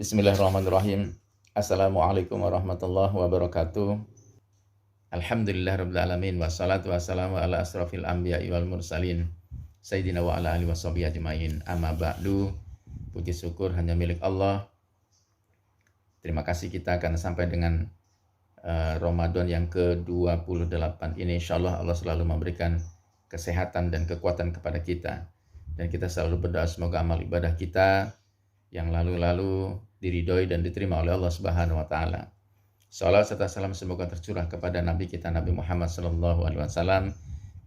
Bismillahirrahmanirrahim. Assalamualaikum warahmatullahi wabarakatuh. Alhamdulillah rabbil alamin wassalatu wassalamu ala asrafil anbiya'i wal mursalin sayyidina wa ala alihi washabihi ajmain. Amma ba'du. Puji syukur hanya milik Allah. Terima kasih kita akan sampai dengan Ramadan yang ke-28 ini. Insyaallah Allah selalu memberikan kesehatan dan kekuatan kepada kita. Dan kita selalu berdoa semoga amal ibadah kita yang lalu-lalu diridhoi dan diterima oleh Allah Subhanahu wa taala. Salawat serta salam semoga tercurah kepada Nabi kita Nabi Muhammad sallallahu alaihi wasallam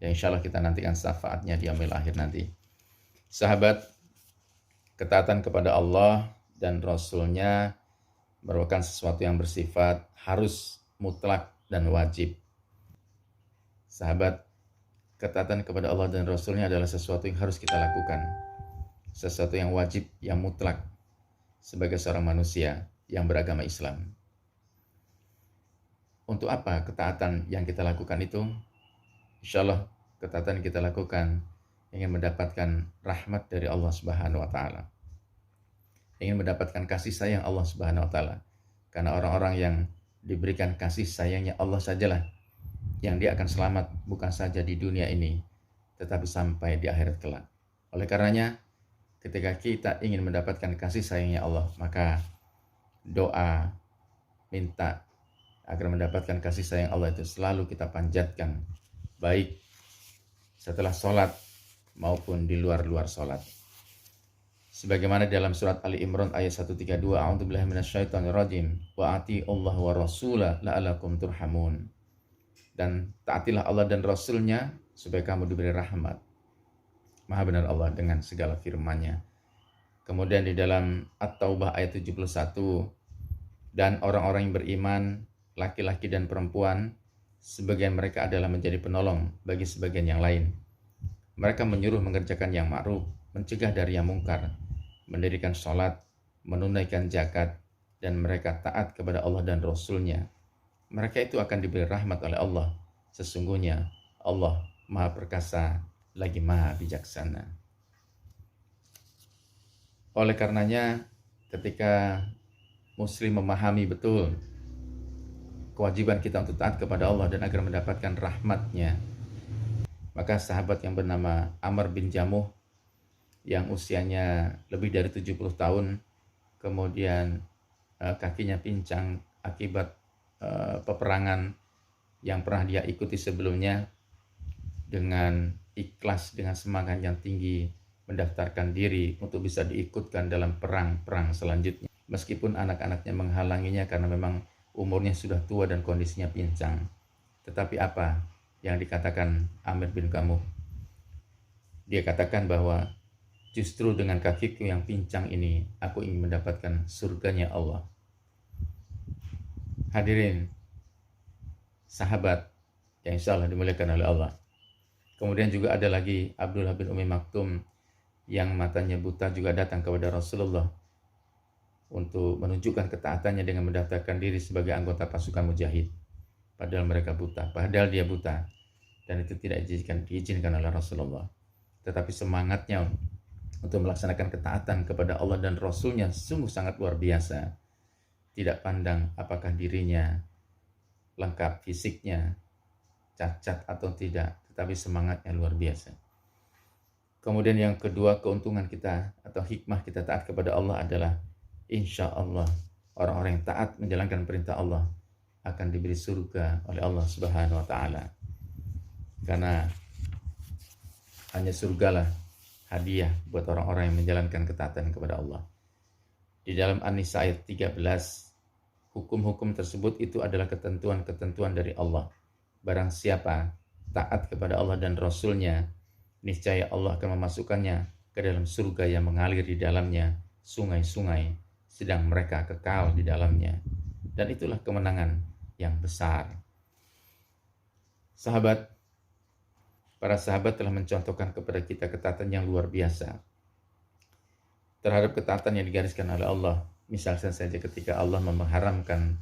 yang insyaallah kita nantikan syafaatnya di yaumil akhir nanti. Sahabat, ketaatan kepada Allah dan Rasul-Nya merupakan sesuatu yang bersifat harus, mutlak dan wajib. Sahabat, ketaatan kepada Allah dan Rasul-Nya adalah sesuatu yang harus kita lakukan. Sesuatu yang wajib, yang mutlak sebagai seorang manusia yang beragama Islam. Untuk apa ketaatan yang kita lakukan itu? Insyaallah ketaatan yang kita lakukan ingin mendapatkan rahmat dari Allah Subhanahu wa taala. Ingin mendapatkan kasih sayang Allah Subhanahu wa taala. Karena orang-orang yang diberikan kasih sayangnya Allah sajalah yang dia akan selamat, bukan saja di dunia ini tetapi sampai di akhirat kelak. Oleh karenanya, ketika kita ingin mendapatkan kasih sayangnya Allah, maka doa, minta agar mendapatkan kasih sayang Allah itu selalu kita panjatkan, baik setelah sholat maupun di luar sholat. Sebagaimana dalam surat Ali Imran ayat 132, A'udzubillahi minasyaitonirrajim, wa ati'ullaha wa rasulah la'alakum turhamun. Dan taatilah Allah dan Rasul-Nya supaya kamu diberi rahmat. Maha benar Allah dengan segala firman-Nya. Kemudian di dalam At-Taubah ayat 71, dan orang-orang yang beriman, laki-laki dan perempuan, sebagian mereka adalah menjadi penolong bagi sebagian yang lain. Mereka menyuruh mengerjakan yang ma'ruf, mencegah dari yang mungkar, mendirikan sholat, menunaikan zakat, dan mereka taat kepada Allah dan Rasul-Nya. Mereka itu akan diberi rahmat oleh Allah. Sesungguhnya Allah Maha Perkasa lagi Maha Bijaksana. Oleh karenanya, ketika Muslim memahami betul kewajiban kita untuk taat kepada Allah dan agar mendapatkan rahmat-Nya, maka sahabat yang bernama Amr bin Jamuh yang usianya lebih dari 70 tahun, kemudian kakinya pincang akibat peperangan yang pernah dia ikuti sebelumnya, dengan ikhlas, dengan semangat yang tinggi mendaftarkan diri untuk bisa diikutkan dalam perang-perang selanjutnya. Meskipun anak-anaknya menghalanginya karena memang umurnya sudah tua dan kondisinya pincang. Tetapi apa yang dikatakan Amr bin Jamuh? Dia katakan bahwa justru dengan kakiku yang pincang ini aku ingin mendapatkan surganya Allah. Hadirin sahabat yang insyaallah dimuliakan oleh Allah. Kemudian juga ada lagi Abdullah bin Umi Maktum yang matanya buta juga datang kepada Rasulullah untuk menunjukkan ketaatannya dengan mendaftarkan diri sebagai anggota pasukan mujahid. Padahal mereka buta, padahal dia buta, dan itu tidak diizinkan oleh Rasulullah. Tetapi semangatnya untuk melaksanakan ketaatan kepada Allah dan Rasul-Nya sungguh sangat luar biasa. Tidak pandang apakah dirinya lengkap fisiknya, cacat atau tidak, tetapi semangatnya luar biasa. Kemudian yang kedua, keuntungan kita atau hikmah kita taat kepada Allah adalah insya Allah orang-orang yang taat menjalankan perintah Allah akan diberi surga oleh Allah Subhanahu wa taala. Karena hanya surgalah hadiah buat orang-orang yang menjalankan ketaatan kepada Allah. Di dalam An-Nisa ayat 13, hukum-hukum tersebut itu adalah ketentuan-ketentuan dari Allah. Barang siapa taat kepada Allah dan Rasul-Nya, niscaya Allah akan memasukkannya ke dalam surga yang mengalir di dalamnya sungai-sungai, sedang mereka kekal di dalamnya. Dan itulah kemenangan yang besar. Sahabat, para sahabat telah mencontohkan kepada kita ketaatan yang luar biasa terhadap ketaatan yang digariskan oleh Allah. Misalnya saja ketika Allah mengharamkan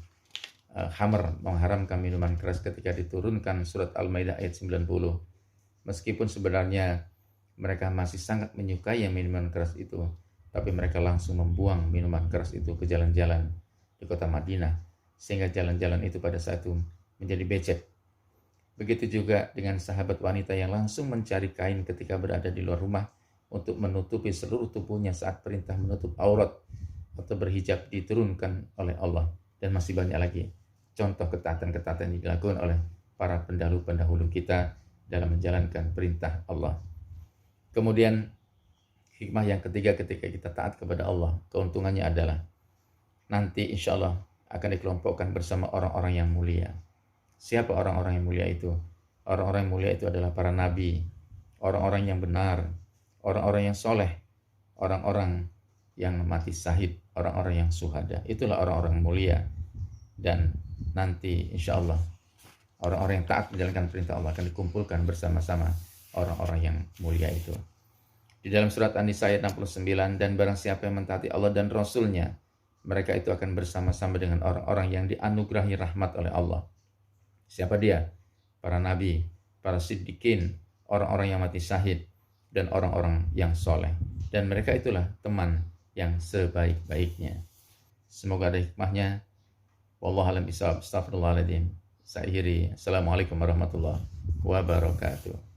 khamr, mengharamkan minuman keras ketika diturunkan surat Al-Maidah ayat 90. Meskipun sebenarnya mereka masih sangat menyukai yang minuman keras itu, tapi mereka langsung membuang minuman keras itu ke jalan-jalan di kota Madinah, sehingga jalan-jalan itu pada saat itu menjadi becek. Begitu juga dengan sahabat wanita yang langsung mencari kain ketika berada di luar rumah untuk menutupi seluruh tubuhnya saat perintah menutup aurat atau berhijab diturunkan oleh Allah. Dan masih banyak lagi contoh ketaatan-ketaatan yang dilakukan oleh para pendahulu-pendahulu kita dalam menjalankan perintah Allah. Kemudian hikmah yang ketiga, ketika kita taat kepada Allah, keuntungannya adalah nanti insya Allah akan dikelompokkan bersama orang-orang yang mulia. Siapa orang-orang yang mulia itu? Orang-orang yang mulia itu adalah para nabi, orang-orang yang benar, orang-orang yang soleh, orang-orang yang mati syahid, orang-orang yang syuhada. Itulah orang-orang mulia. Dan nanti insya Allah orang-orang yang taat menjalankan perintah Allah akan dikumpulkan bersama-sama orang-orang yang mulia itu. Di dalam surat An-Nisa ayat 69, dan barang siapa yang mentaati Allah dan Rasulnya, mereka itu akan bersama-sama dengan orang-orang yang dianugerahi rahmat oleh Allah. Siapa dia? Para nabi, para siddiqin, orang-orang yang mati syahid, dan orang-orang yang soleh. Dan mereka itulah teman yang sebaik-baiknya. Semoga ada hikmahnya. Wallahu a'lam bishawab. Astagfirullahaladzim. Saya akhiri. Assalamualaikum warahmatullahi wabarakatuh.